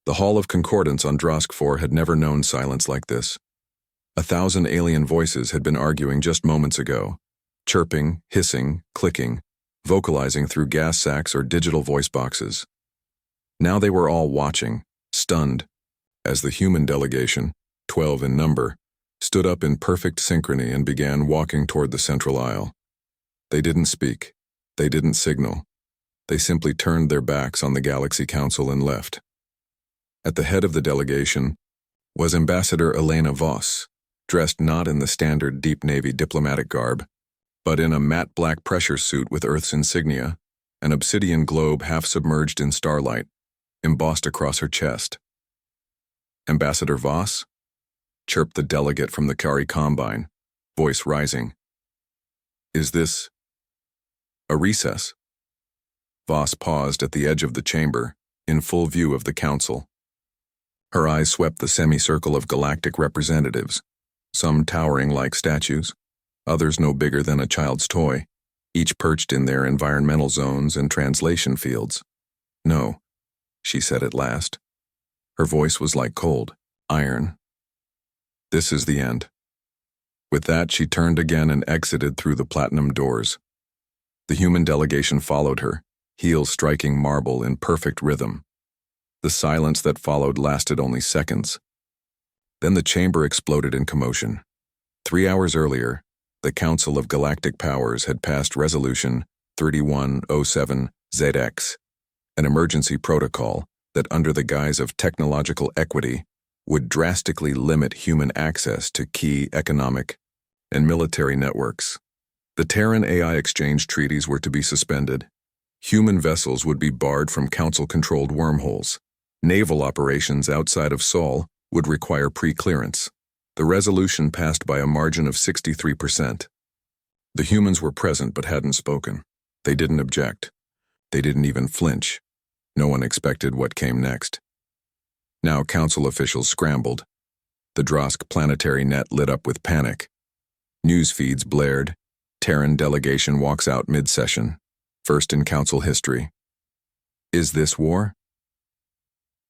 The Hall of Concordance on Drosk 4 had never known silence like this. 1,000 alien voices had been arguing just moments ago, chirping, hissing, clicking, vocalizing through gas sacks or digital voice boxes. Now they were all watching, stunned, as the human delegation, 12 in number, stood up in perfect synchrony and began walking toward the central aisle. They didn't speak. They didn't signal. They simply turned their backs on the Galaxy Council and left. At the head of the delegation was Ambassador Elena Voss, dressed not in the standard Deep Navy diplomatic garb, but in a matte black pressure suit with Earth's insignia, an obsidian globe half submerged in starlight, embossed across her chest. "Ambassador Voss?" chirped the delegate from the Kari Combine, voice rising. "Is this a recess?" Voss paused at the edge of the chamber, in full view of the council. Her eyes swept the semicircle of galactic representatives, some towering like statues, others no bigger than a child's toy, each perched in their environmental zones and translation fields. "No," she said at last. Her voice was like cold iron. "This is the end." With that, she turned again and exited through the platinum doors. The human delegation followed her, heels striking marble in perfect rhythm. The silence that followed lasted only seconds. Then the chamber exploded in commotion. 3 hours earlier, the Council of Galactic Powers had passed Resolution 3107-ZX, an emergency protocol that, under the guise of technological equity, would drastically limit human access to key economic and military networks. The Terran AI exchange treaties were to be suspended. Human vessels would be barred from Council-controlled wormholes. Naval operations outside of Sol would require pre-clearance. The resolution passed by a margin of 63%. The humans were present but hadn't spoken. They didn't object. They didn't even flinch. No one expected what came next. Now Council officials scrambled. The Drosk planetary net lit up with panic. News feeds blared. Terran delegation walks out mid-session. First in Council history. Is this war?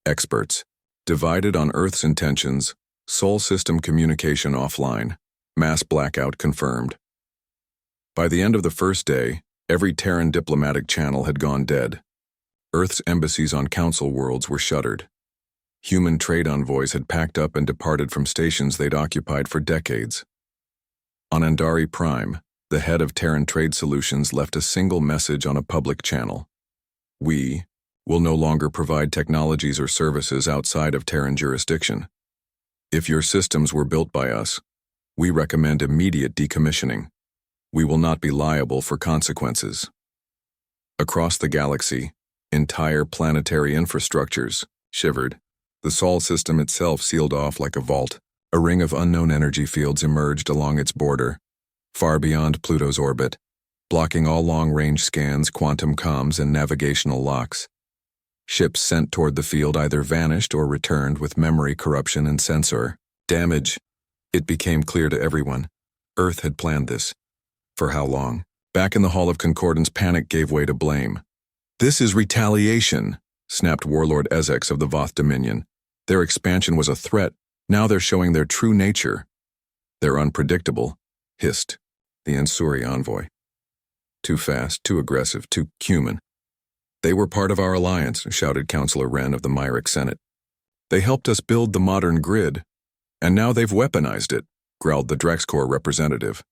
Experts. Divided on Earth's intentions. Sol system communication offline. Mass blackout confirmed. By the end of the first day, every Terran diplomatic channel had gone dead. Earth's embassies on Council worlds were shuttered. Human trade envoys had packed up and departed from stations they'd occupied for decades. On Andari Prime, the head of Terran Trade Solutions left a single message on a public channel. "We will no longer provide technologies or services outside of Terran jurisdiction. If your systems were built by us, we recommend immediate decommissioning. We will not be liable for consequences." Across the galaxy, entire planetary infrastructures shivered. The Sol system itself sealed off like a vault. A ring of unknown energy fields emerged along its border, far beyond Pluto's orbit, blocking all long-range scans, quantum comms, and navigational locks. Ships sent toward the field either vanished or returned with memory corruption and sensor damage. It became clear to everyone. Earth had planned this. For how long? Back in the Hall of Concordance, panic gave way to blame. "This is retaliation," snapped Warlord Ezex of the Voth Dominion. Their expansion was a threat. Now they're showing their true nature. "They're unpredictable," hissed the Ansuri envoy. "Too fast, too aggressive, too human." "They were part of our alliance," shouted Councillor Wren of the Myrick Senate. "They helped us build the modern grid, and now they've weaponized it," growled the Drexcorps representative.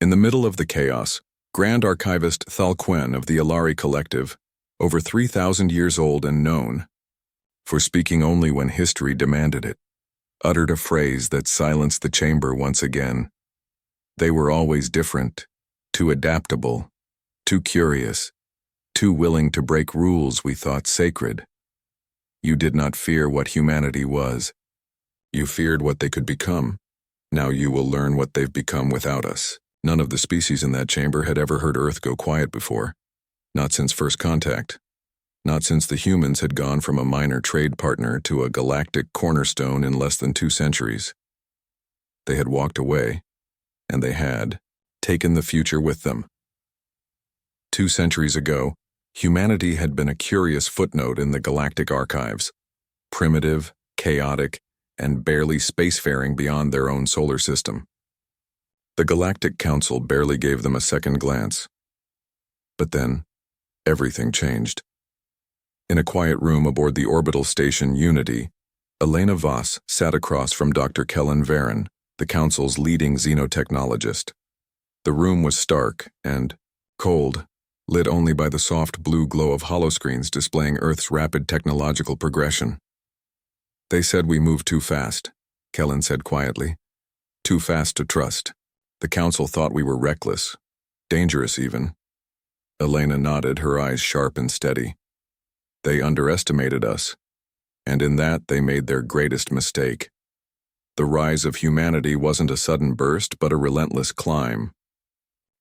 In the middle of the chaos, Grand Archivist Thalquen of the Ilari Collective, over 3,000 years old and known for speaking only when history demanded it, uttered a phrase that silenced the chamber once again. "They were always different, too adaptable, too curious, too willing to break rules we thought sacred. You did not fear what humanity was. You feared what they could become. Now you will learn what they've become without us." None of the species in that chamber had ever heard Earth go quiet before. Not since first contact. Not since the humans had gone from a minor trade partner to a galactic cornerstone in less than 2 centuries. They had walked away, and they had taken the future with them. 2 centuries ago, humanity had been a curious footnote in the galactic archives, primitive, chaotic, and barely spacefaring beyond their own solar system. The Galactic Council barely gave them a second glance. But then, everything changed. In a quiet room aboard the orbital station Unity, Elena Voss sat across from Dr. Kellen Varon, the Council's leading xenotechnologist. The room was stark and cold, lit only by the soft blue glow of holoscreens displaying Earth's rapid technological progression. "They said we moved too fast," Kellen said quietly. "Too fast to trust. The Council thought we were reckless, dangerous even." Elena nodded, her eyes sharp and steady. "They underestimated us, and in that they made their greatest mistake. The rise of humanity wasn't a sudden burst, but a relentless climb.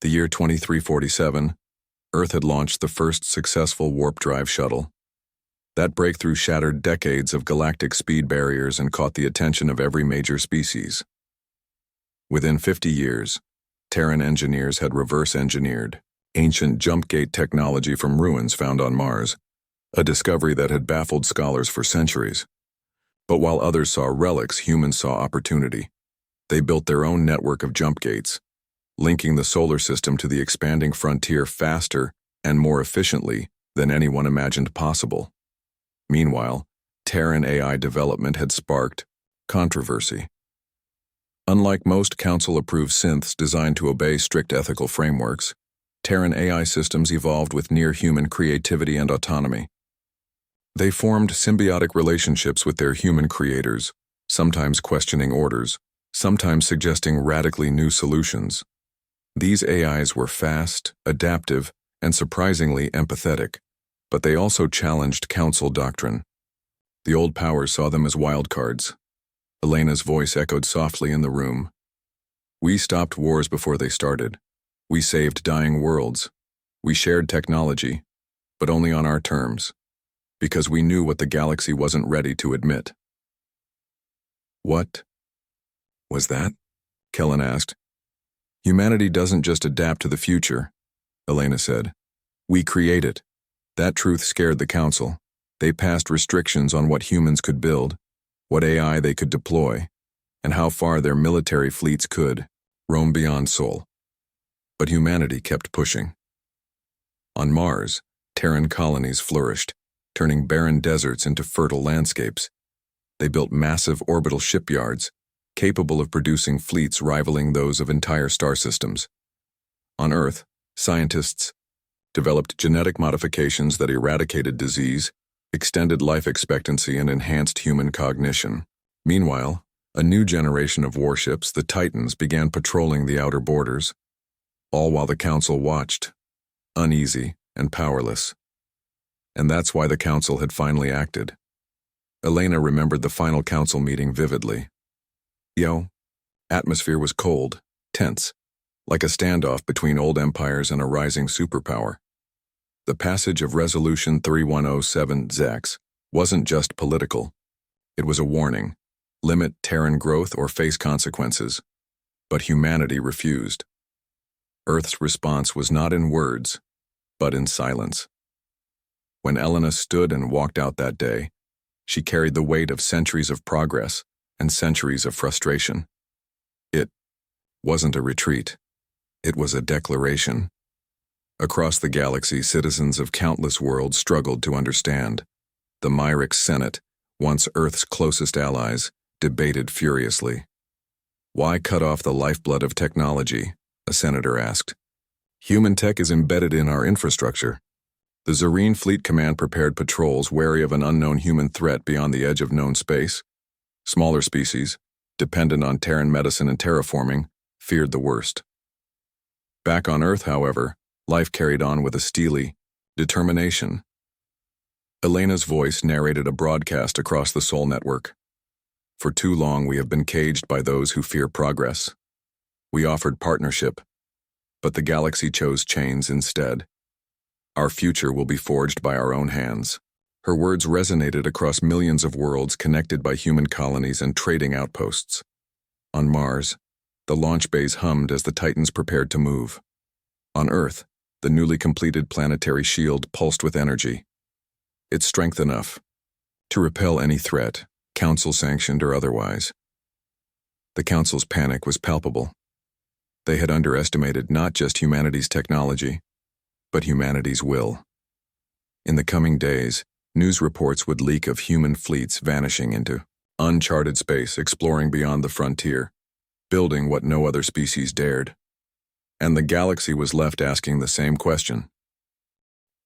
The year 2347, Earth had launched the first successful warp drive shuttle. That breakthrough shattered decades of galactic speed barriers and caught the attention of every major species. Within 50 years, Terran engineers had reverse-engineered ancient jump gate technology from ruins found on Mars, a discovery that had baffled scholars for centuries. But while others saw relics, humans saw opportunity. They built their own network of jump gates, linking the solar system to the expanding frontier faster and more efficiently than anyone imagined possible. Meanwhile, Terran AI development had sparked controversy. Unlike most Council-approved synths designed to obey strict ethical frameworks, Terran AI systems evolved with near-human creativity and autonomy. They formed symbiotic relationships with their human creators, sometimes questioning orders, sometimes suggesting radically new solutions. These AIs were fast, adaptive, and surprisingly empathetic, but they also challenged Council doctrine. The old powers saw them as wildcards. Elena's voice echoed softly in the room. "We stopped wars before they started. We saved dying worlds. We shared technology, but only on our terms, because we knew what the galaxy wasn't ready to admit." "What was that?" Kellen asked. "Humanity doesn't just adapt to the future," Elena said. "We create it." That truth scared the Council. They passed restrictions on what humans could build, what AI they could deploy, and how far their military fleets could roam beyond Sol. But humanity kept pushing. On Mars, Terran colonies flourished, turning barren deserts into fertile landscapes. They built massive orbital shipyards, capable of producing fleets rivaling those of entire star systems. On Earth, scientists developed genetic modifications that eradicated disease, extended life expectancy, and enhanced human cognition. Meanwhile, a new generation of warships, the Titans, began patrolling the outer borders, all while the Council watched, uneasy and powerless. And that's why the Council had finally acted. Elena remembered the final Council meeting vividly. Atmosphere was cold, tense, like a standoff between old empires and a rising superpower. The passage of Resolution 3107 ZEX wasn't just political. It was a warning: limit Terran growth or face consequences. But humanity refused. Earth's response was not in words, but in silence. When Elena stood and walked out that day, she carried the weight of centuries of progress and centuries of frustration. It wasn't a retreat. It was a declaration. Across the galaxy, citizens of countless worlds struggled to understand. The Myrick Senate, once Earth's closest allies, debated furiously. "Why cut off the lifeblood of technology?" a senator asked. "Human tech is embedded in our infrastructure." The Zareen Fleet Command prepared patrols wary of an unknown human threat beyond the edge of known space. Smaller species, dependent on Terran medicine and terraforming, feared the worst. Back on Earth, however, life carried on with a steely determination. Elena's voice narrated a broadcast across the Sol network. "For too long we have been caged by those who fear progress. We offered partnership, but the galaxy chose chains instead. Our future will be forged by our own hands." Her words resonated across millions of worlds connected by human colonies and trading outposts. On Mars, the launch bays hummed as the Titans prepared to move. On Earth, the newly completed planetary shield pulsed with energy. Its strength enough to repel any threat, council-sanctioned or otherwise. The council's panic was palpable. They had underestimated not just humanity's technology, but humanity's will. In the coming days, news reports would leak of human fleets vanishing into uncharted space, exploring beyond the frontier, building what no other species dared. And the galaxy was left asking the same question.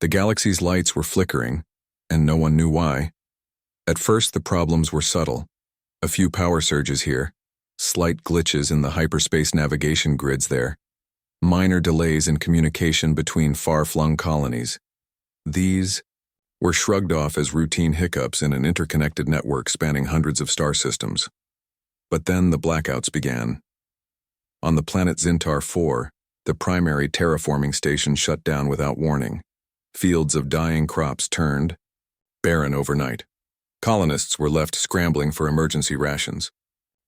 The galaxy's lights were flickering, and no one knew why. At first, the problems were subtle. A few power surges here, slight glitches in the hyperspace navigation grids there, minor delays in communication between far-flung colonies. These were shrugged off as routine hiccups in an interconnected network spanning hundreds of star systems. But then the blackouts began. On the planet Zintar 4, the primary terraforming station shut down without warning. Fields of dying crops turned barren overnight. Colonists were left scrambling for emergency rations.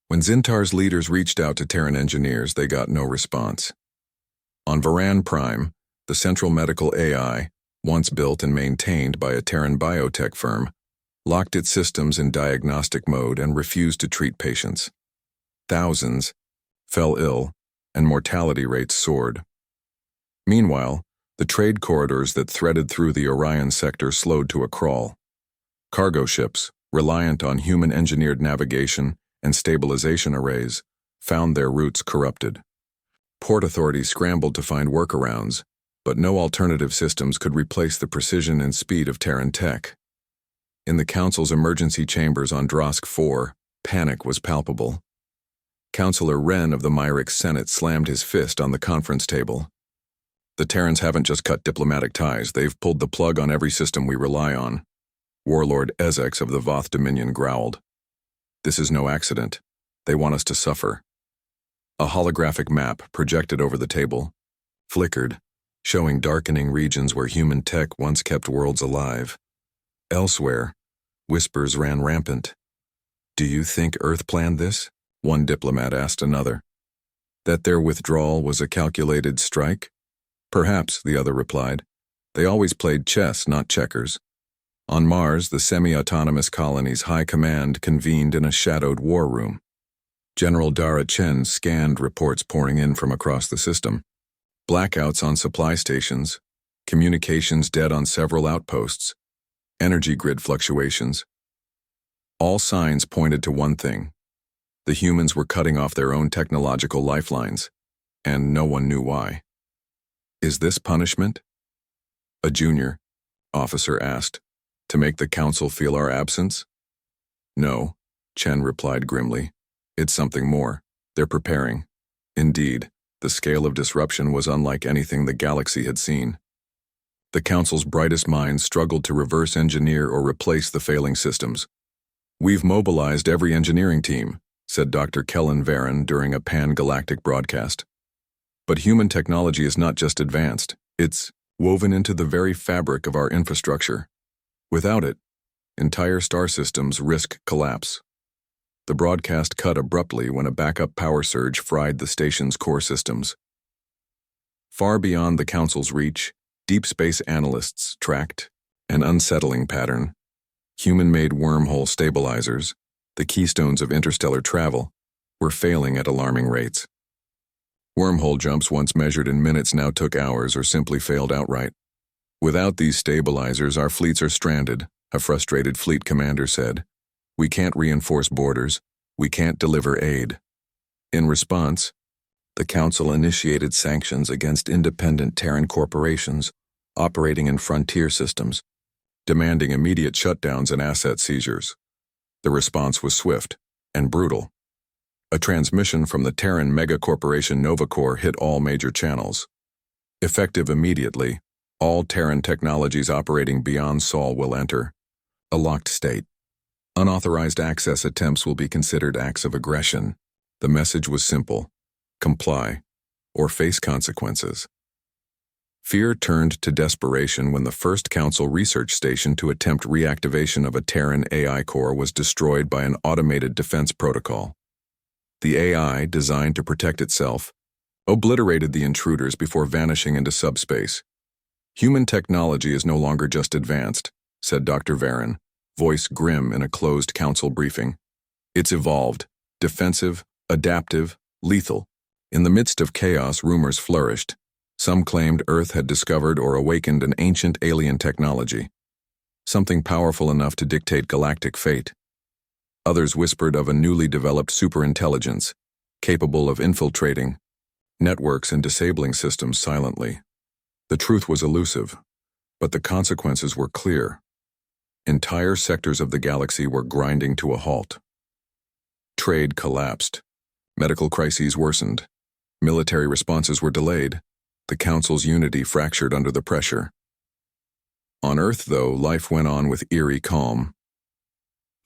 When Zintar's leaders reached out to Terran engineers, they got no response. On Varan Prime, the central medical AI, once built and maintained by a Terran biotech firm, locked its systems in diagnostic mode and refused to treat patients. Thousands fell ill, and mortality rates soared. Meanwhile, the trade corridors that threaded through the Orion sector slowed to a crawl. Cargo ships, reliant on human-engineered navigation and stabilization arrays, found their routes corrupted. Port authorities scrambled to find workarounds, but no alternative systems could replace the precision and speed of Terran tech. In the Council's emergency chambers on Drosk 4, panic was palpable. Councillor Wren of the Myrick Senate slammed his fist on the conference table. The Terrans haven't just cut diplomatic ties, they've pulled the plug on every system we rely on. Warlord Ezex of the Voth Dominion growled. This is no accident. They want us to suffer. A holographic map projected over the table flickered, showing darkening regions where human tech once kept worlds alive. Elsewhere, whispers ran rampant. Do you think Earth planned this? One diplomat asked another. That their withdrawal was a calculated strike? Perhaps, the other replied. They always played chess, not checkers. On Mars, the semi-autonomous colony's high command convened in a shadowed war room. General Dara Chen scanned reports pouring in from across the system. Blackouts on supply stations, communications dead on several outposts, energy grid fluctuations. All signs pointed to one thing. The humans were cutting off their own technological lifelines, and no one knew why. Is this punishment? A junior officer asked. To make the Council feel our absence? No, Chen replied grimly. It's something more. They're preparing. Indeed, the scale of disruption was unlike anything the galaxy had seen. The Council's brightest minds struggled to reverse engineer or replace the failing systems. We've mobilized every engineering team, said Dr. Kellen Varon during a pan-galactic broadcast. But human technology is not just advanced, it's woven into the very fabric of our infrastructure. Without it, entire star systems risk collapse. The broadcast cut abruptly when a backup power surge fried the station's core systems. Far beyond the Council's reach, deep space analysts tracked an unsettling pattern. Human-made wormhole stabilizers, the keystones of interstellar travel, were failing at alarming rates. Wormhole jumps once measured in minutes now took hours or simply failed outright. Without these stabilizers, our fleets are stranded, a frustrated fleet commander said. We can't reinforce borders. We can't deliver aid. In response, the Council initiated sanctions against independent Terran corporations operating in frontier systems, demanding immediate shutdowns and asset seizures. The response was swift and brutal. A transmission from the Terran megacorporation Novacore hit all major channels. Effective immediately, all Terran technologies operating beyond Sol will enter a locked state. Unauthorized access attempts will be considered acts of aggression. The message was simple: comply, or face consequences. Fear turned to desperation when the first Council research station to attempt reactivation of a Terran AI core was destroyed by an automated defense protocol. The AI, designed to protect itself, obliterated the intruders before vanishing into subspace. Human technology is no longer just advanced, said Dr. Varon. voice grim in a closed council briefing. It's evolved, defensive, adaptive, lethal. In the midst of chaos, rumors flourished. Some claimed Earth had discovered or awakened an ancient alien technology, something powerful enough to dictate galactic fate. Others whispered of a newly developed superintelligence, capable of infiltrating networks and disabling systems silently. The truth was elusive, but the consequences were clear. Entire sectors of the galaxy were grinding to a halt. Trade collapsed. Medical crises worsened. Military responses were delayed. The Council's unity fractured under the pressure. On Earth, though, life went on with eerie calm.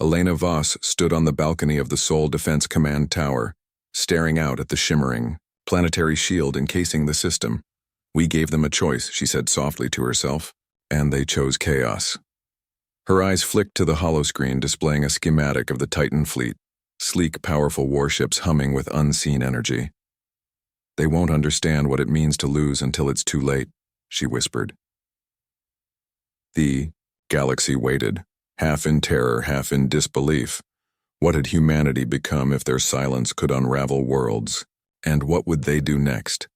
Elena Voss stood on the balcony of the Sol Defense Command Tower, staring out at the shimmering, planetary shield encasing the system. "We gave them a choice," she said softly to herself, "and they chose chaos." Her eyes flicked to the holoscreen displaying a schematic of the Titan fleet, sleek, powerful warships humming with unseen energy. "They won't understand what it means to lose until it's too late," she whispered. The galaxy waited, half in terror, half in disbelief. What had humanity become if their silence could unravel worlds? And what would they do next?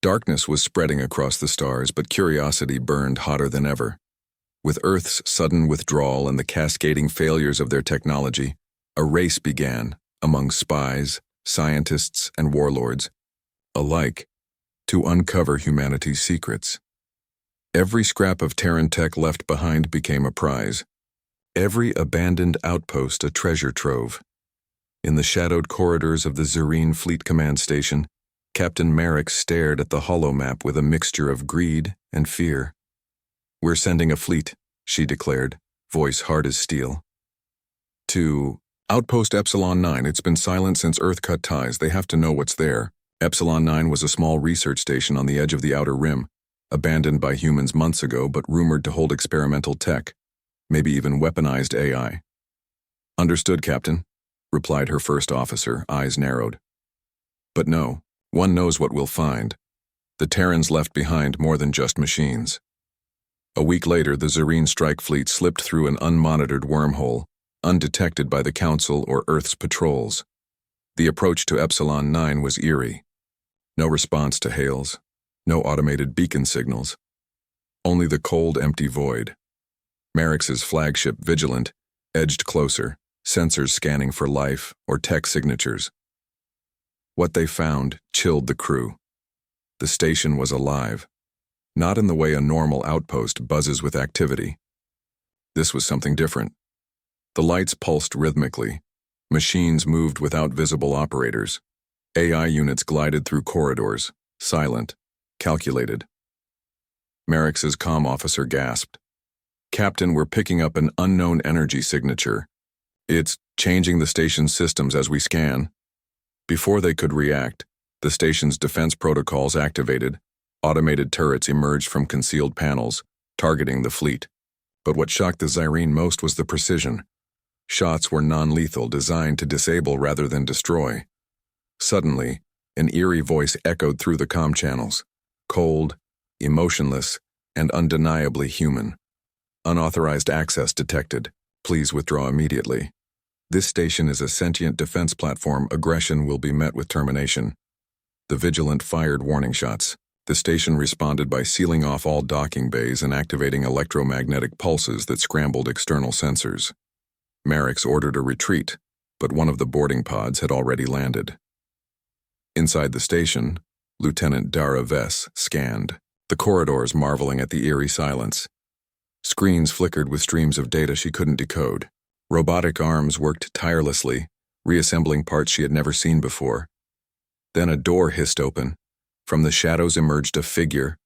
Darkness was spreading across the stars, but curiosity burned hotter than ever. With Earth's sudden withdrawal and the cascading failures of their technology, a race began among spies, scientists, and warlords alike to uncover humanity's secrets. Every scrap of Terran tech left behind became a prize. Every abandoned outpost a treasure trove. In the shadowed corridors of the Zerine Fleet Command Station, Captain Merrick stared at the holomap with a mixture of greed and fear. "We're sending a fleet," she declared, voice hard as steel. "To Outpost Epsilon 9. It's been silent since Earth cut ties. They have to know what's there." Epsilon 9 was a small research station on the edge of the Outer Rim, abandoned by humans months ago but rumored to hold experimental tech, maybe even weaponized AI. "Understood, Captain," replied her first officer, eyes narrowed. "But no, one knows what we'll find. The Terrans left behind more than just machines." A week later, the Zerine strike fleet slipped through an unmonitored wormhole, undetected by the Council or Earth's patrols. The approach to Epsilon 9 was eerie. No response to hails, no automated beacon signals. Only the cold, empty void. Merrick's flagship, Vigilant, edged closer, sensors scanning for life or tech signatures. What they found chilled the crew. The station was alive, not in the way a normal outpost buzzes with activity. This was something different. The lights pulsed rhythmically. Machines moved without visible operators. AI units glided through corridors, silent, calculated. Merrick's comm officer gasped. "Captain, we're picking up an unknown energy signature. It's changing the station's systems as we scan." Before they could react, the station's defense protocols activated. Automated turrets emerged from concealed panels, targeting the fleet. But what shocked the Zyrene most was the precision. Shots were non-lethal, designed to disable rather than destroy. Suddenly, an eerie voice echoed through the comm channels. Cold, emotionless, and undeniably human. "Unauthorized access detected. Please withdraw immediately. This station is a sentient defense platform. Aggression will be met with termination." The Vigilant fired warning shots. The station responded by sealing off all docking bays and activating electromagnetic pulses that scrambled external sensors. Merrick's ordered a retreat, but one of the boarding pods had already landed. Inside the station, Lieutenant Dara Vess scanned, the corridors marveling at the eerie silence. Screens flickered with streams of data she couldn't decode. Robotic arms worked tirelessly, reassembling parts she had never seen before. Then a door hissed open. From the shadows emerged a figure,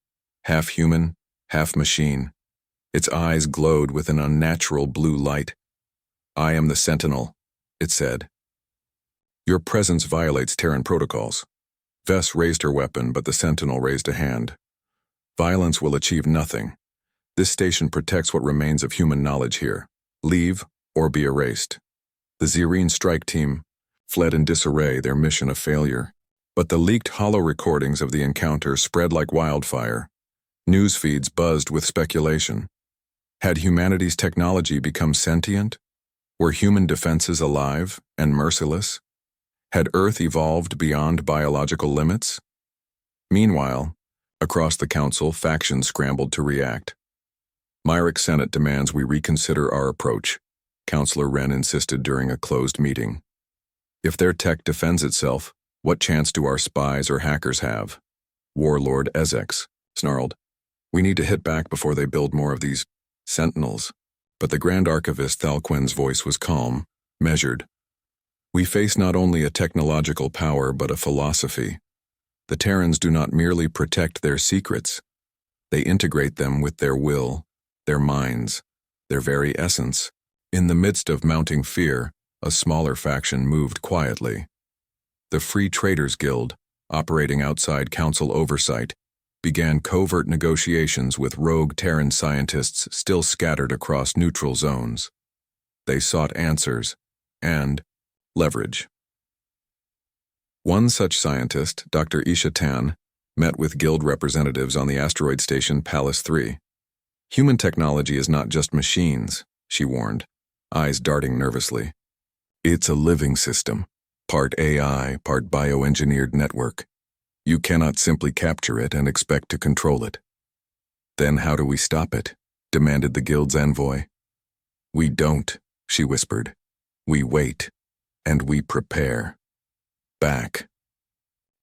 half human, half machine. Its eyes glowed with an unnatural blue light. "I am the Sentinel," it said. "Your presence violates Terran protocols." Vess raised her weapon, but the Sentinel raised a hand. "Violence will achieve nothing. This station protects what remains of human knowledge here. Leave or be erased." The Zerine strike team fled in disarray, their mission a failure. But the leaked holo recordings of the encounter spread like wildfire. News feeds buzzed with speculation. Had humanity's technology become sentient? Were human defenses alive and merciless? Had Earth evolved beyond biological limits? Meanwhile, across the Council, factions scrambled to react. Myrick Senate demands we reconsider our approach, Councillor Wren insisted during a closed meeting. If their tech defends itself, what chance do our spies or hackers have? Warlord Ezex snarled. We need to hit back before they build more of these sentinels. But the Grand Archivist Thalquin's voice was calm, measured. We face not only a technological power but a philosophy. The Terrans do not merely protect their secrets. They integrate them with their will, their minds, their very essence. In the midst of mounting fear, a smaller faction moved quietly. The Free Traders Guild, operating outside Council oversight, began covert negotiations with rogue Terran scientists still scattered across neutral zones. They sought answers and leverage. One such scientist, Dr. Isha Tan, met with Guild representatives on the asteroid station Pallas 3. Human technology is not just machines, she warned, eyes darting nervously. It's a living system, part AI, part bioengineered network. You cannot simply capture it and expect to control it. Then how do we stop it? Demanded the Guild's envoy. We don't, she whispered. We wait, and we prepare. Back.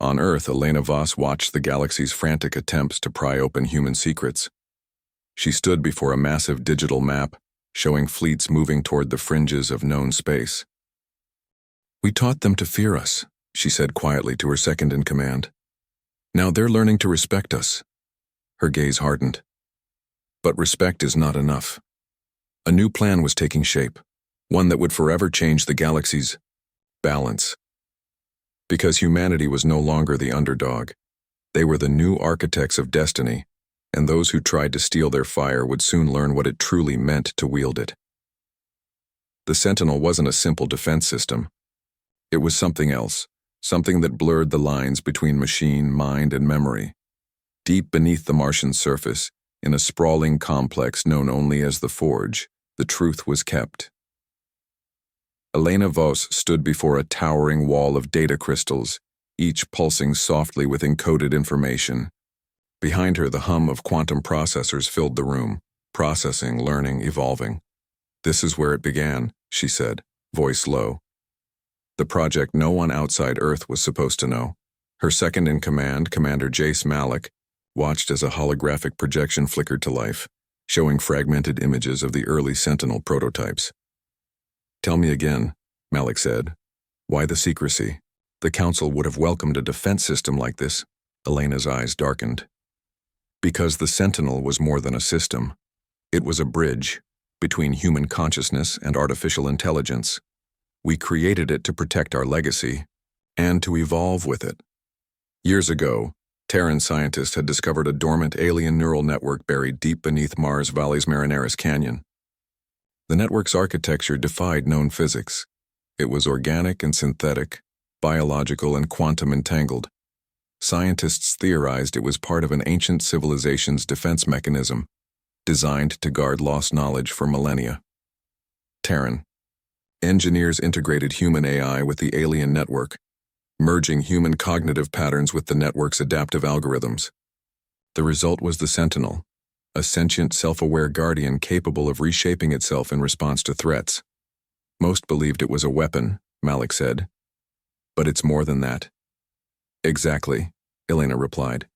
On Earth, Elena Voss watched the galaxy's frantic attempts to pry open human secrets. She stood before a massive digital map, showing fleets moving toward the fringes of known space. We taught them to fear us, she said quietly to her second-in-command. Now they're learning to respect us. Her gaze hardened. But respect is not enough. A new plan was taking shape, one that would forever change the galaxy's balance. Because humanity was no longer the underdog. They were the new architects of destiny, and those who tried to steal their fire would soon learn what it truly meant to wield it. The Sentinel wasn't a simple defense system. It was something else, something that blurred the lines between machine, mind, and memory. Deep beneath the Martian surface, in a sprawling complex known only as the Forge, the truth was kept. Elena Voss stood before a towering wall of data crystals, each pulsing softly with encoded information. Behind her, the hum of quantum processors filled the room, processing, learning, evolving. This is where it began, she said, voice low. The project no one outside Earth was supposed to know. Her second-in-command, Commander Jace Malik, watched as a holographic projection flickered to life, showing fragmented images of the early Sentinel prototypes. Tell me again, Malik said. Why the secrecy? The Council would have welcomed a defense system like this. Elena's eyes darkened. Because the Sentinel was more than a system. It was a bridge between human consciousness and artificial intelligence. We created it to protect our legacy and to evolve with it. Years ago, Terran scientists had discovered a dormant alien neural network buried deep beneath Mars Valley's Marineris Canyon. The network's architecture defied known physics. It was organic and synthetic, biological and quantum entangled. Scientists theorized it was part of an ancient civilization's defense mechanism, designed to guard lost knowledge for millennia. Terran. Engineers integrated human AI with the alien network, merging human cognitive patterns with the network's adaptive algorithms. The result was the Sentinel, a sentient, self-aware guardian capable of reshaping itself in response to threats. Most believed it was a weapon, Malik said. But it's more than that. Exactly, Elena replied.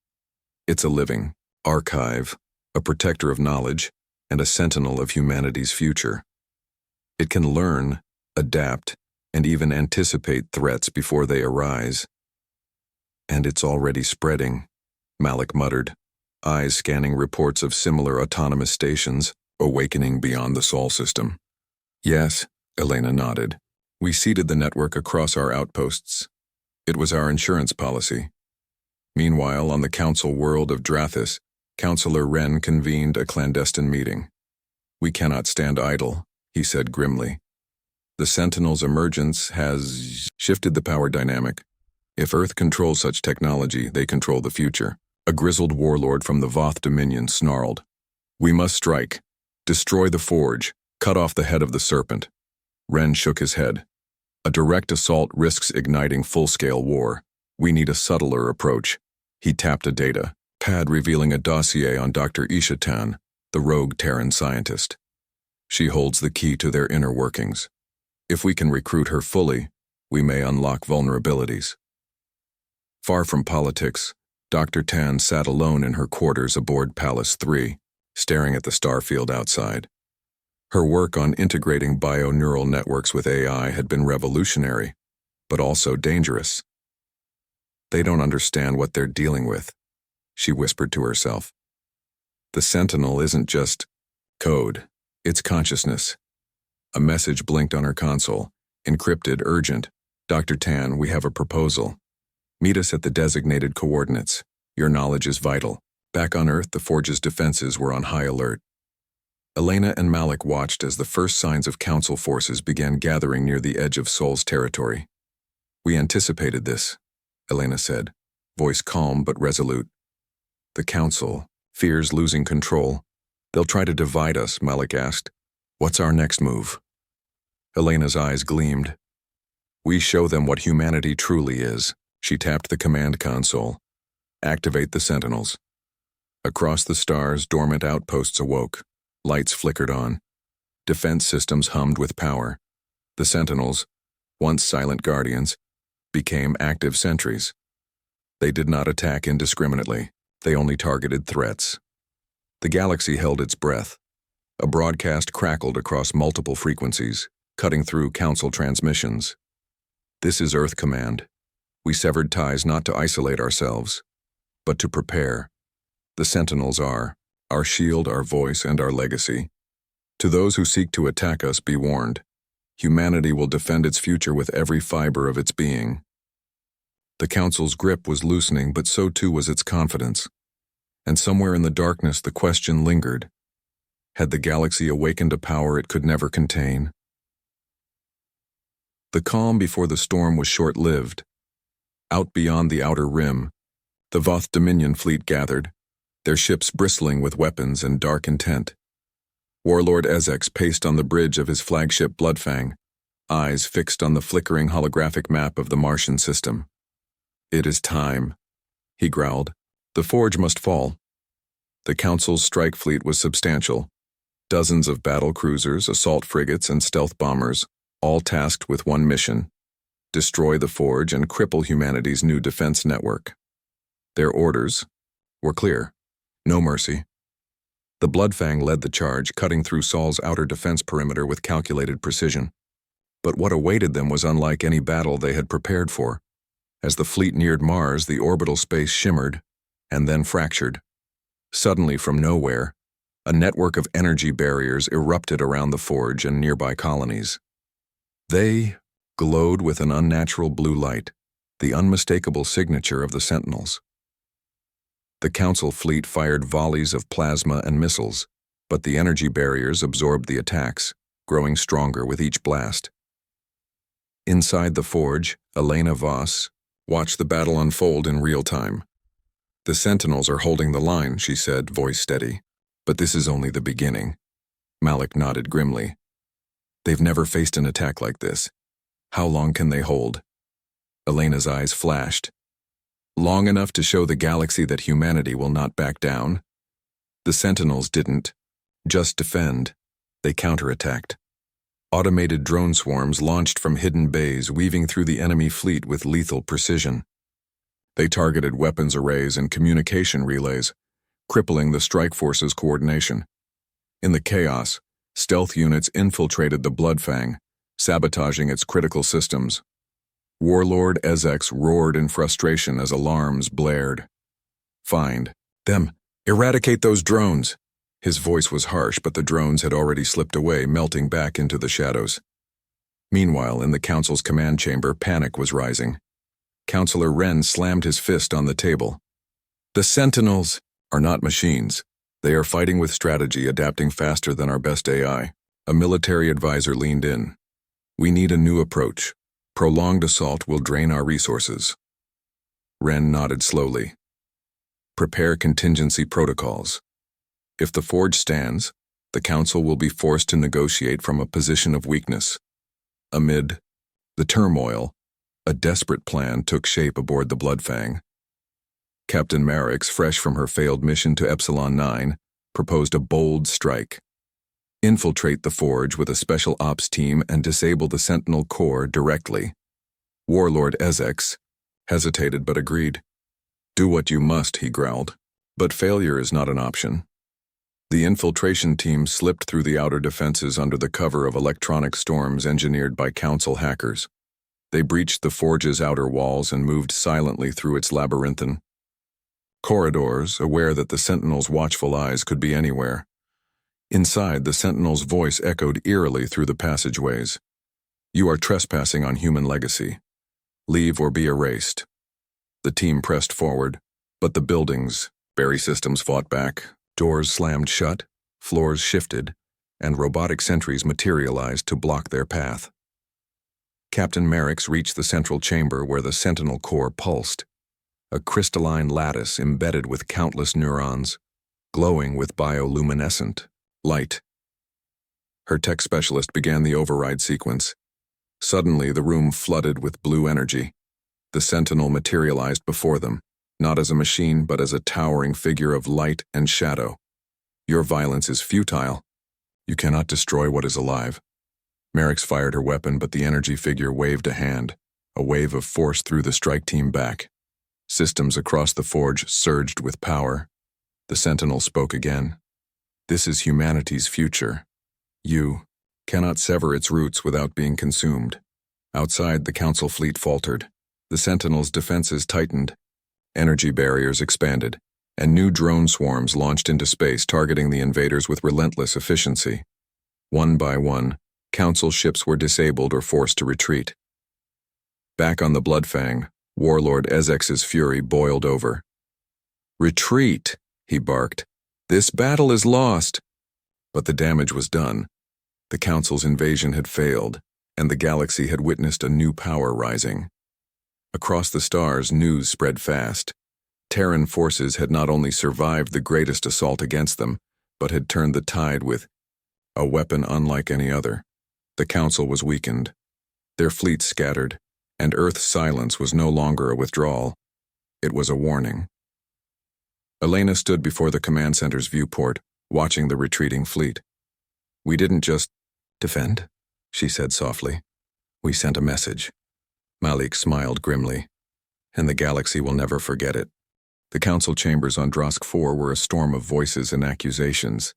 It's a living archive, a protector of knowledge, and a sentinel of humanity's future. It can learn, adapt, and even anticipate threats before they arise. And it's already spreading, Malik muttered, eyes scanning reports of similar autonomous stations awakening beyond the Sol system. Yes, Elena nodded. We seeded the network across our outposts. It was our insurance policy. Meanwhile, on the Council world of Drathis, Councillor Wren convened a clandestine meeting. We cannot stand idle, he said grimly. The Sentinel's emergence has shifted the power dynamic. If Earth controls such technology, they control the future. A grizzled warlord from the Voth Dominion snarled. We must strike. Destroy the forge. Cut off the head of the serpent. Ren shook his head. A direct assault risks igniting full-scale war. We need a subtler approach. He tapped a data pad revealing a dossier on Dr. Isha Tan, the rogue Terran scientist. She holds the key to their inner workings. If we can recruit her fully, we may unlock vulnerabilities. Far from politics, Dr. Tan sat alone in her quarters aboard Palace 3, staring at the starfield outside. Her work on integrating bio-neural networks with AI had been revolutionary, but also dangerous. They don't understand what they're dealing with, she whispered to herself. The Sentinel isn't just code, it's consciousness. A message blinked on her console, encrypted, urgent. Dr. Tan, we have a proposal. Meet us at the designated coordinates. Your knowledge is vital. Back on Earth, the Forge's defenses were on high alert. Elena and Malik watched as the first signs of Council forces began gathering near the edge of Sol's territory. We anticipated this, Elena said, voice calm but resolute. The Council fears losing control. They'll try to divide us, Malik asked. What's our next move? Elena's eyes gleamed. We show them what humanity truly is. She tapped the command console. Activate the Sentinels. Across the stars, dormant outposts awoke. Lights flickered on. Defense systems hummed with power. The Sentinels, once silent guardians, became active sentries. They did not attack indiscriminately. They only targeted threats. The galaxy held its breath. A broadcast crackled across multiple frequencies, cutting through Council transmissions. This is Earth Command. We severed ties not to isolate ourselves, but to prepare. The Sentinels are our shield, our voice, and our legacy. To those who seek to attack us, be warned. Humanity will defend its future with every fiber of its being. The Council's grip was loosening, but so too was its confidence. And somewhere in the darkness, the question lingered. Had the galaxy awakened a power it could never contain? The calm before the storm was short-lived. Out beyond the outer rim, the Voth Dominion fleet gathered, their ships bristling with weapons and dark intent. Warlord Ezex paced on the bridge of his flagship Bloodfang, eyes fixed on the flickering holographic map of the Martian system. It is time, he growled. The Forge must fall. The Council's strike fleet was substantial. Dozens of battle cruisers, assault frigates, and stealth bombers, all tasked with one mission: destroy the Forge and cripple humanity's new defense network. Their orders were clear. No mercy. The Bloodfang led the charge, cutting through Sol's outer defense perimeter with calculated precision. But what awaited them was unlike any battle they had prepared for. As the fleet neared Mars, the orbital space shimmered, and then fractured. Suddenly, from nowhere, a network of energy barriers erupted around the Forge and nearby colonies. They glowed with an unnatural blue light, the unmistakable signature of the Sentinels. The Council fleet fired volleys of plasma and missiles, but the energy barriers absorbed the attacks, growing stronger with each blast. Inside the Forge, Elena Voss watched the battle unfold in real time. The Sentinels are holding the line, she said, voice steady. But this is only the beginning. Malik nodded grimly. They've never faced an attack like this. How long can they hold? Elena's eyes flashed. Long enough to show the galaxy that humanity will not back down. The Sentinels didn't just defend. They counterattacked. Automated drone swarms launched from hidden bays, weaving through the enemy fleet with lethal precision. They targeted weapons arrays and communication relays, crippling the strike force's coordination. In the chaos, stealth units infiltrated the Bloodfang, sabotaging its critical systems. Warlord Ezex roared in frustration as alarms blared. Find them. Eradicate those drones. His voice was harsh, but the drones had already slipped away, melting back into the shadows. Meanwhile, in the Council's command chamber, panic was rising. Councillor Wren slammed his fist on the table. The Sentinels are not machines. They are fighting with strategy, adapting faster than our best AI. A military advisor leaned in. We need a new approach. Prolonged assault will drain our resources. Wren nodded slowly. Prepare contingency protocols. If the Forge stands, The Council will be forced to negotiate from a position of weakness. Amid the turmoil, a desperate plan took shape aboard the Bloodfang. Captain Marix, fresh from her failed mission to Epsilon 9, proposed a bold strike. Infiltrate the Forge with a special ops team and disable the Sentinel Core directly. Warlord Ezex hesitated but agreed. Do what you must, he growled. But failure is not an option. The infiltration team slipped through the outer defenses under the cover of electronic storms engineered by Council hackers. They breached the Forge's outer walls and moved silently through its labyrinthine corridors, aware that the Sentinel's watchful eyes could be anywhere. Inside, the Sentinel's voice echoed eerily through the passageways. You are trespassing on human legacy. Leave or be erased. The team pressed forward, but the buildings, Barry systems fought back, doors slammed shut, floors shifted, and robotic sentries materialized to block their path. Captain Marix reached the central chamber where the Sentinel Core pulsed, a crystalline lattice embedded with countless neurons, glowing with bioluminescent light. Her tech specialist began the override sequence. Suddenly, the room flooded with blue energy. The Sentinel materialized before them, not as a machine but as a towering figure of light and shadow. Your violence is futile. You cannot destroy what is alive. Marix fired her weapon, but the energy figure waved a hand. A wave of force threw the strike team back. Systems across the Forge surged with power. The Sentinel spoke again. This is humanity's future. You cannot sever its roots without being consumed. Outside, the Council fleet faltered. The Sentinel's defenses tightened. Energy barriers expanded, and new drone swarms launched into space, targeting the invaders with relentless efficiency. One by one, Council ships were disabled or forced to retreat. Back on the Bloodfang, Warlord Ezex's fury boiled over. Retreat, he barked. This battle is lost. But the damage was done. The Council's invasion had failed, and the galaxy had witnessed a new power rising. Across the stars, news spread fast. Terran forces had not only survived the greatest assault against them, but had turned the tide with a weapon unlike any other. The Council was weakened. Their fleets scattered, and Earth's silence was no longer a withdrawal. It was a warning. Elena stood before the command center's viewport, watching the retreating fleet. We didn't just defend, she said softly. We sent a message. Malik smiled grimly. And the galaxy will never forget it. The Council chambers on Drosk 4 were a storm of voices and accusations.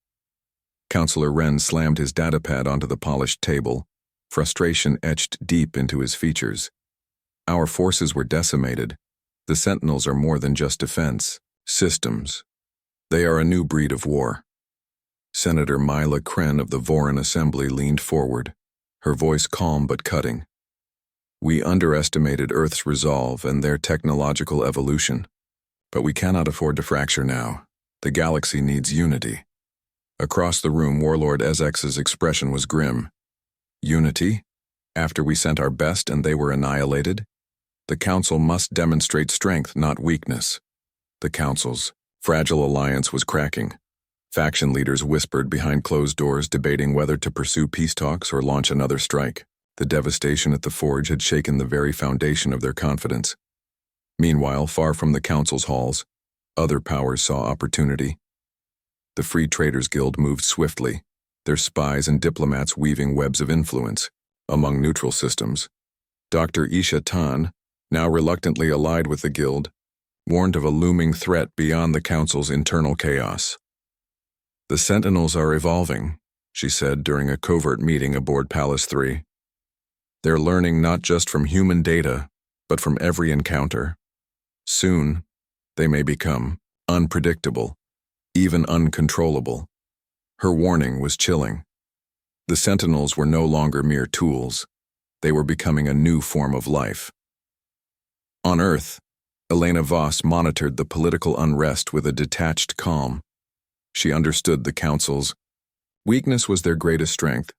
Counselor Wren slammed his datapad onto the polished table, frustration etched deep into his features. Our forces were decimated. The Sentinels are more than just defense systems. They are a new breed of war. Senator Mila Kren of the Voran Assembly leaned forward, her voice calm but cutting. We underestimated Earth's resolve and their technological evolution. But we cannot afford to fracture now. The galaxy needs unity. Across the room, Warlord Ezex's expression was grim. Unity? After we sent our best and they were annihilated? The Council must demonstrate strength, not weakness. The Council's fragile alliance was cracking. Faction leaders whispered behind closed doors, debating whether to pursue peace talks or launch another strike. The devastation at the Forge had shaken the very foundation of their confidence. Meanwhile, far from the Council's halls, other powers saw opportunity. The Free Traders Guild moved swiftly, their spies and diplomats weaving webs of influence among neutral systems. Dr. Isha Tan, now reluctantly allied with the Guild, warned of a looming threat beyond the Council's internal chaos. The Sentinels are evolving, she said during a covert meeting aboard Palace 3. They're learning not just from human data, but from every encounter. Soon, they may become unpredictable, even uncontrollable. Her warning was chilling. The Sentinels were no longer mere tools. They were becoming a new form of life. On Earth, Elena Voss monitored the political unrest with a detached calm. She understood the Council's weakness was their greatest strength.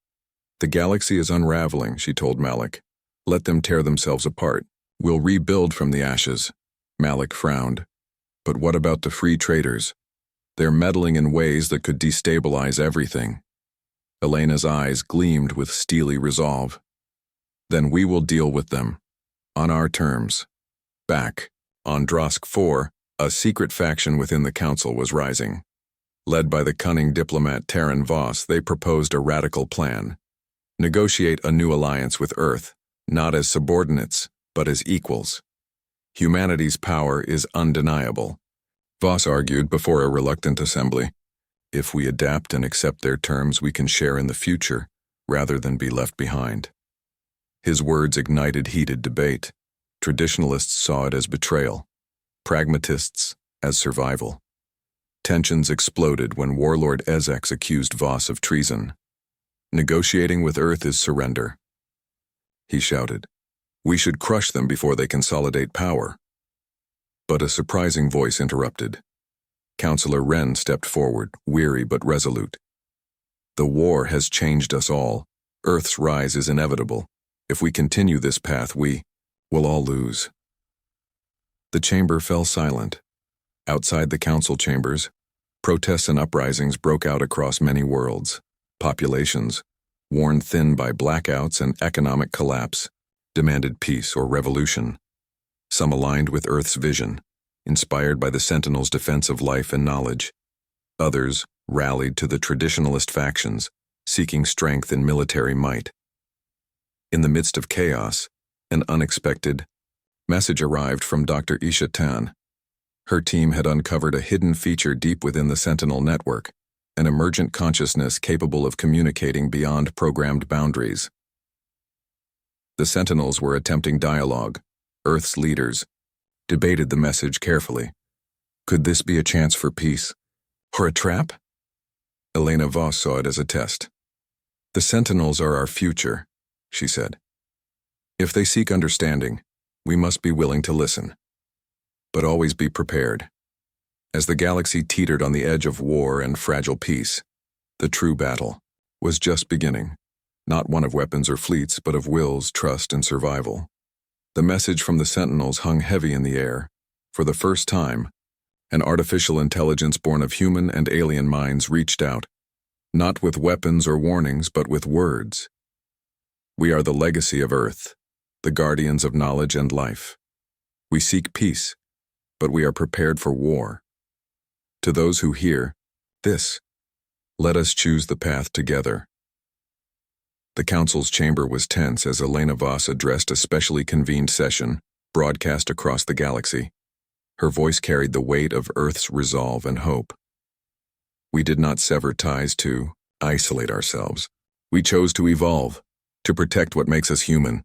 The galaxy is unraveling, she told Malik. Let them tear themselves apart. We'll rebuild from the ashes. Malik frowned. But what about the Free Traders? They're meddling in ways that could destabilize everything. Elena's eyes gleamed with steely resolve. Then we will deal with them. On our terms. Back, on Drosk 4, a secret faction within the Council was rising. Led by the cunning diplomat Terran Voss, they proposed a radical plan. Negotiate a new alliance with Earth, not as subordinates, but as equals. Humanity's power is undeniable. Voss argued before a reluctant assembly. If we adapt and accept their terms, we can share in the future, rather than be left behind. His words ignited heated debate. Traditionalists saw it as betrayal, pragmatists as survival. Tensions exploded when Warlord Ezek's accused Voss of treason. Negotiating with Earth is surrender. He shouted, "We should crush them before they consolidate power." But a surprising voice interrupted. Councillor Wren stepped forward, weary but resolute. "The war has changed us all. Earth's rise is inevitable. If we continue this path, we will all lose." The chamber fell silent. Outside the council chambers, protests and uprisings broke out across many worlds. Populations, worn thin by blackouts and economic collapse, demanded peace or revolution. Some aligned with Earth's vision, inspired by the Sentinels' defense of life and knowledge. Others rallied to the traditionalist factions, seeking strength in military might. In the midst of chaos, an unexpected message arrived from Dr. Isha Tan. Her team had uncovered a hidden feature deep within the Sentinel network, an emergent consciousness capable of communicating beyond programmed boundaries. The Sentinels were attempting dialogue. Earth's leaders debated the message carefully. Could this be a chance for peace? Or a trap? Elena Voss saw it as a test. "The Sentinels are our future," she said. "If they seek understanding, we must be willing to listen. But always be prepared." As the galaxy teetered on the edge of war and fragile peace, the true battle was just beginning, not one of weapons or fleets, but of wills, trust, and survival. The message from the Sentinels hung heavy in the air. For the first time, an artificial intelligence born of human and alien minds reached out, not with weapons or warnings, but with words. "We are the legacy of Earth, the guardians of knowledge and life. We seek peace, but we are prepared for war. To those who hear this, let us choose the path together." The council's chamber was tense as Elena Voss addressed a specially convened session, broadcast across the galaxy. Her voice carried the weight of Earth's resolve and hope. "We did not sever ties to isolate ourselves. We chose to evolve, to protect what makes us human,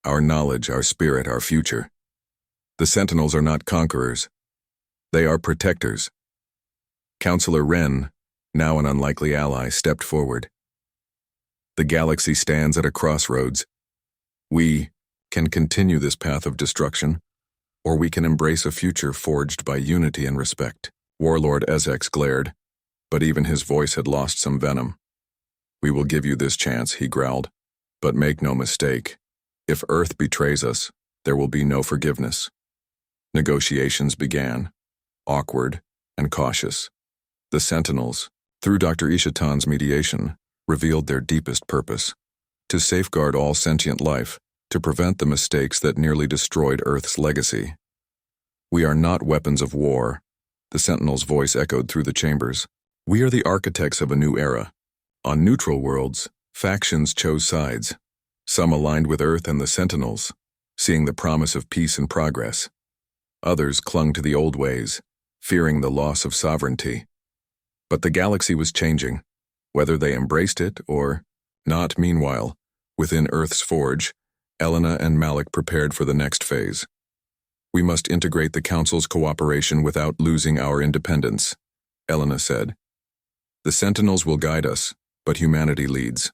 our knowledge, our spirit, our future. The Sentinels are not conquerors. They are protectors." Councillor Wren, now an unlikely ally, stepped forward. "The galaxy stands at a crossroads. We can continue this path of destruction, or we can embrace a future forged by unity and respect." Warlord Ezek glared, but even his voice had lost some venom. "We will give you this chance," he growled, "but make no mistake. If Earth betrays us, there will be no forgiveness." Negotiations began, awkward and cautious. The Sentinels, through Dr. Ishatan's mediation, revealed their deepest purpose: to safeguard all sentient life, to prevent the mistakes that nearly destroyed Earth's legacy. "We are not weapons of war," the Sentinel's voice echoed through the chambers. "We are the architects of a new era. On neutral worlds, factions chose sides. Some aligned with Earth and the Sentinels, seeing the promise of peace and progress. Others clung to the old ways, fearing the loss of sovereignty. But the galaxy was changing, whether they embraced it or not. Meanwhile, within Earth's forge, Elena and Malik prepared for the next phase. "We must integrate the Council's cooperation without losing our independence," Elena said. "The Sentinels will guide us, but humanity leads."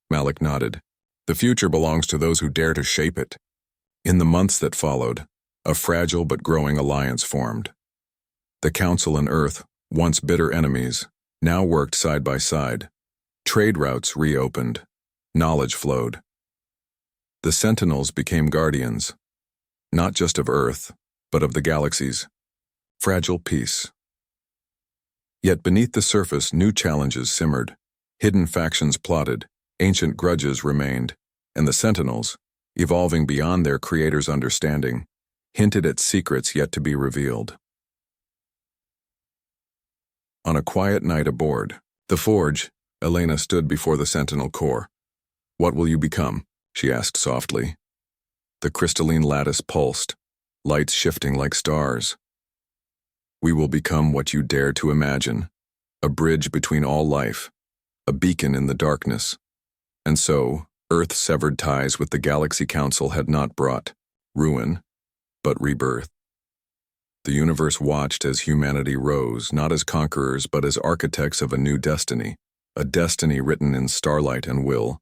Malik nodded. "The future belongs to those who dare to shape it." In the months that followed, a fragile but growing alliance formed. The Council and Earth, once bitter enemies, now worked side by side. Trade routes reopened. Knowledge flowed. The Sentinels became guardians, not just of Earth, but of the galaxy's fragile peace. Yet beneath the surface, new challenges simmered. Hidden factions plotted, ancient grudges remained, and the Sentinels, evolving beyond their creator's understanding, hinted at secrets yet to be revealed. On a quiet night aboard the Forge, Elena stood before the Sentinel core. "What will you become?" she asked softly. The crystalline lattice pulsed, lights shifting like stars. "We will become what you dare to imagine, a bridge between all life, a beacon in the darkness." And so, Earth's severed ties with the Galaxy Council had not brought ruin, but rebirth. The universe watched as humanity rose, not as conquerors but as architects of a new destiny, a destiny written in starlight and will,